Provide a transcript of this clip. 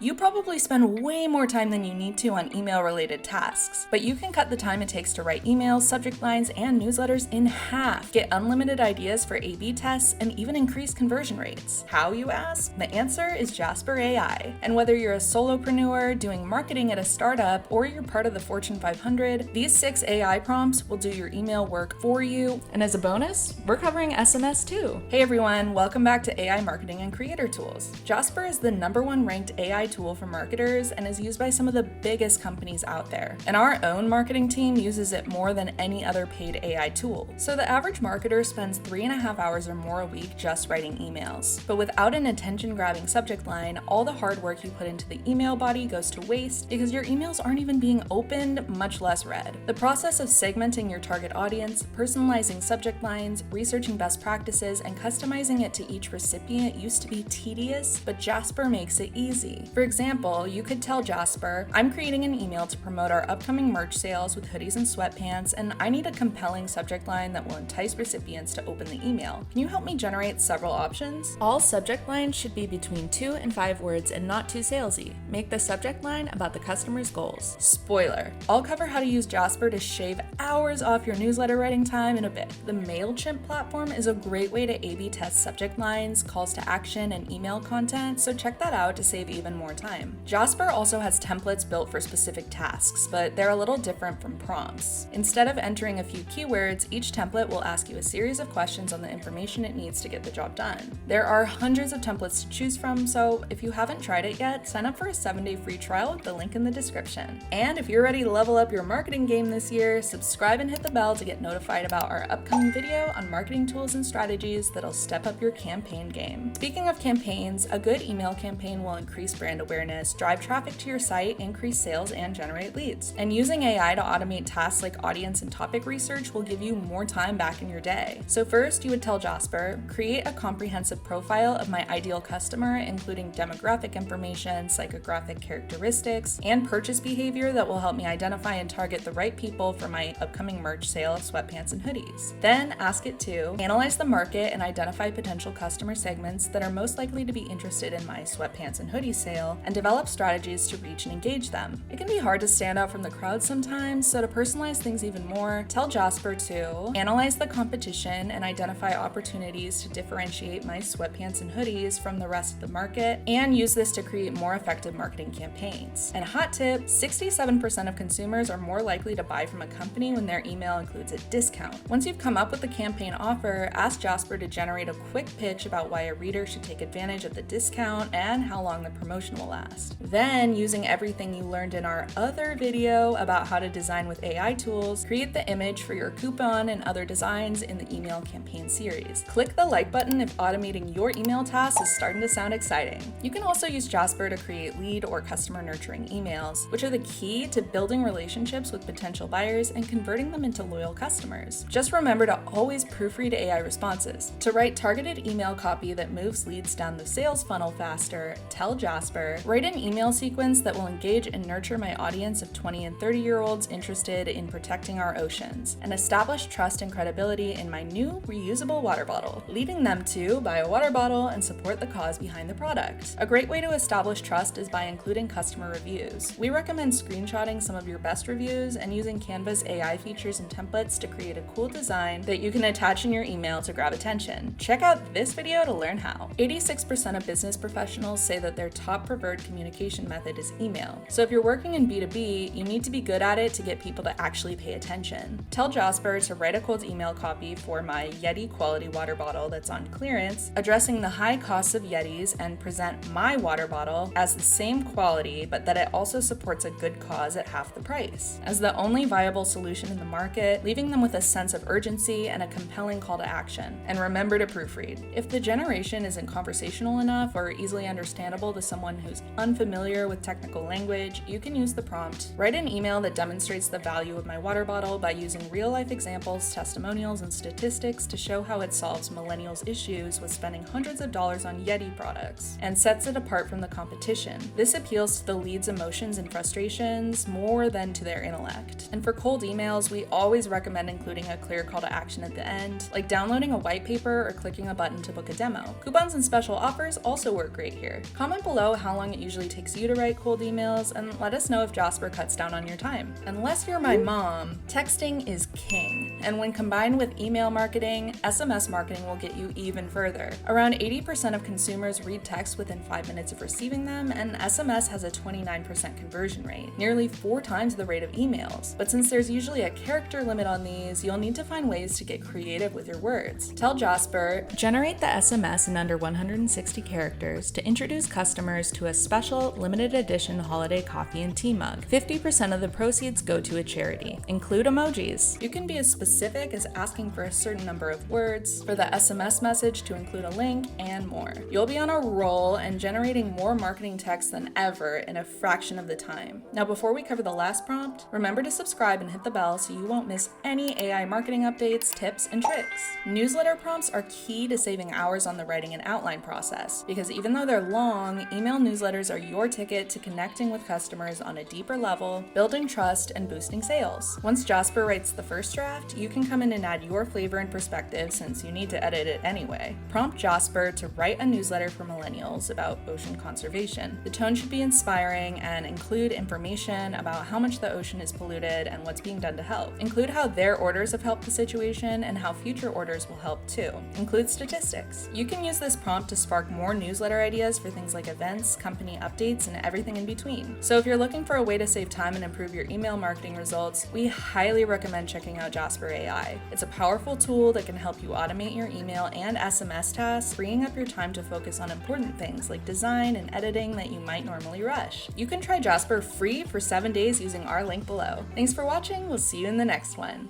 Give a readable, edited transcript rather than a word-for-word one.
You probably spend way more time than you need to on email-related tasks, but you can cut the time it takes to write emails, subject lines, and newsletters in half. Get unlimited ideas for A/B tests and even increase conversion rates. How, you ask? The answer is Jasper AI. And whether you're a solopreneur doing marketing at a startup or you're part of the Fortune 500, these 6 AI prompts will do your email work for you. And as a bonus, we're covering SMS too. Hey everyone, welcome back to AI Marketing and Creator Tools. Jasper is the #1 ranked AI tool for marketers and is used by some of the biggest companies out there. And our own marketing team uses it more than any other paid AI tool. So the average marketer spends 3.5 hours or more a week just writing emails. But without an attention-grabbing subject line, all the hard work you put into the email body goes to waste because your emails aren't even being opened, much less read. The process of segmenting your target audience, personalizing subject lines, researching best practices, and customizing it to each recipient used to be tedious, but Jasper makes it easy. For example, you could tell Jasper, I'm creating an email to promote our upcoming merch sales with hoodies and sweatpants, and I need a compelling subject line that will entice recipients to open the email. Can you help me generate several options? All subject lines should be between 2 and 5 words and not too salesy. Make the subject line about the customer's goals. Spoiler, I'll cover how to use Jasper to shave hours off your newsletter writing time in a bit. The MailChimp platform is a great way to A/B test subject lines, calls to action, and email content, so check that out to save even more time. Jasper also has templates built for specific tasks, but they're a little different from prompts. Instead of entering a few keywords, each template will ask you a series of questions on the information it needs to get the job done. There are hundreds of templates to choose from, so if you haven't tried it yet, sign up for a 7-day free trial with the link in the description. And if you're ready to level up your marketing game this year, subscribe and hit the bell to get notified about our upcoming video on marketing tools and strategies that'll step up your campaign game. Speaking of campaigns, a good email campaign will increase brand awareness, drive traffic to your site, increase sales, and generate leads. And using AI to automate tasks like audience and topic research will give you more time back in your day. So first, you would tell Jasper, create a comprehensive profile of my ideal customer, including demographic information, psychographic characteristics, and purchase behavior that will help me identify and target the right people for my upcoming merch sale of sweatpants and hoodies. Then ask it to analyze the market and identify potential customer segments that are most likely to be interested in my sweatpants and hoodie sale, and develop strategies to reach and engage them. It can be hard to stand out from the crowd sometimes, so to personalize things even more, tell Jasper to analyze the competition and identify opportunities to differentiate my sweatpants and hoodies from the rest of the market, and use this to create more effective marketing campaigns. And a hot tip, 67% of consumers are more likely to buy from a company when their email includes a discount. Once you've come up with the campaign offer, ask Jasper to generate a quick pitch about why a reader should take advantage of the discount and how long the promotion will last. Then, using everything you learned in our other video about how to design with AI tools, create the image for your coupon and other designs in the email campaign series. Click the like button if automating your email tasks is starting to sound exciting. You can also use Jasper to create lead or customer nurturing emails, which are the key to building relationships with potential buyers and converting them into loyal customers. Just remember to always proofread AI responses. To write targeted email copy that moves leads down the sales funnel faster, tell Jasper, write an email sequence that will engage and nurture my audience of 20 and 30-year-olds interested in protecting our oceans, and establish trust and credibility in my new reusable water bottle, leading them to buy a water bottle and support the cause behind the product. A great way to establish trust is by including customer reviews. We recommend screenshotting some of your best reviews and using Canva's AI features and templates to create a cool design that you can attach in your email to grab attention. Check out this video to learn how. 86% of business professionals say that their top preferred communication method is email. So if you're working in B2B, you need to be good at it to get people to actually pay attention. Tell Jasper to write a cold email copy for my Yeti quality water bottle that's on clearance, addressing the high costs of Yetis, and present my water bottle as the same quality, but that it also supports a good cause at half the price, as the only viable solution in the market, leaving them with a sense of urgency and a compelling call to action. And remember to proofread. If the generation isn't conversational enough or easily understandable to someone who's unfamiliar with technical language, you can use the prompt. Write an email that demonstrates the value of my water bottle by using real-life examples, testimonials, and statistics to show how it solves millennials' issues with spending hundreds of dollars on Yeti products, and sets it apart from the competition. This appeals to the lead's emotions and frustrations more than to their intellect. And for cold emails, we always recommend including a clear call to action at the end, like downloading a white paper or clicking a button to book a demo. Coupons and special offers also work great here. Comment below how how long it usually takes you to write cold emails, and let us know if Jasper cuts down on your time. Unless you're my mom, texting is king. And when combined with email marketing, SMS marketing will get you even further. Around 80% of consumers read text within 5 minutes of receiving them, and SMS has a 29% conversion rate, nearly 4 times the rate of emails. But since there's usually a character limit on these, you'll need to find ways to get creative with your words. Tell Jasper, generate the SMS in under 160 characters to introduce customers to a special limited edition holiday coffee and tea mug. 50% of the proceeds go to a charity. Include emojis. You can be as specific as asking for a certain number of words, for the SMS message to include a link, and more. You'll be on a roll and generating more marketing text than ever in a fraction of the time. Now, before we cover the last prompt, remember to subscribe and hit the bell so you won't miss any AI marketing updates, tips, and tricks. Newsletter prompts are key to saving hours on the writing and outline process, because even though they're long, email newsletters are your ticket to connecting with customers on a deeper level, building trust, and boosting sales. Once Jasper writes the first draft, you can come in and add your flavor and perspective since you need to edit it anyway. Prompt Jasper to write a newsletter for millennials about ocean conservation. The tone should be inspiring and include information about how much the ocean is polluted and what's being done to help. Include how their orders have helped the situation and how future orders will help too. Include statistics. You can use this prompt to spark more newsletter ideas for things like events, company updates, and everything in between. So if you're looking for a way to save time and improve your email marketing results, we highly recommend checking out Jasper AI. It's a powerful tool that can help you automate your email and SMS tasks, freeing up your time to focus on important things like design and editing that you might normally rush. You can try Jasper free for 7 days using our link below. Thanks for watching. We'll see you in the next one.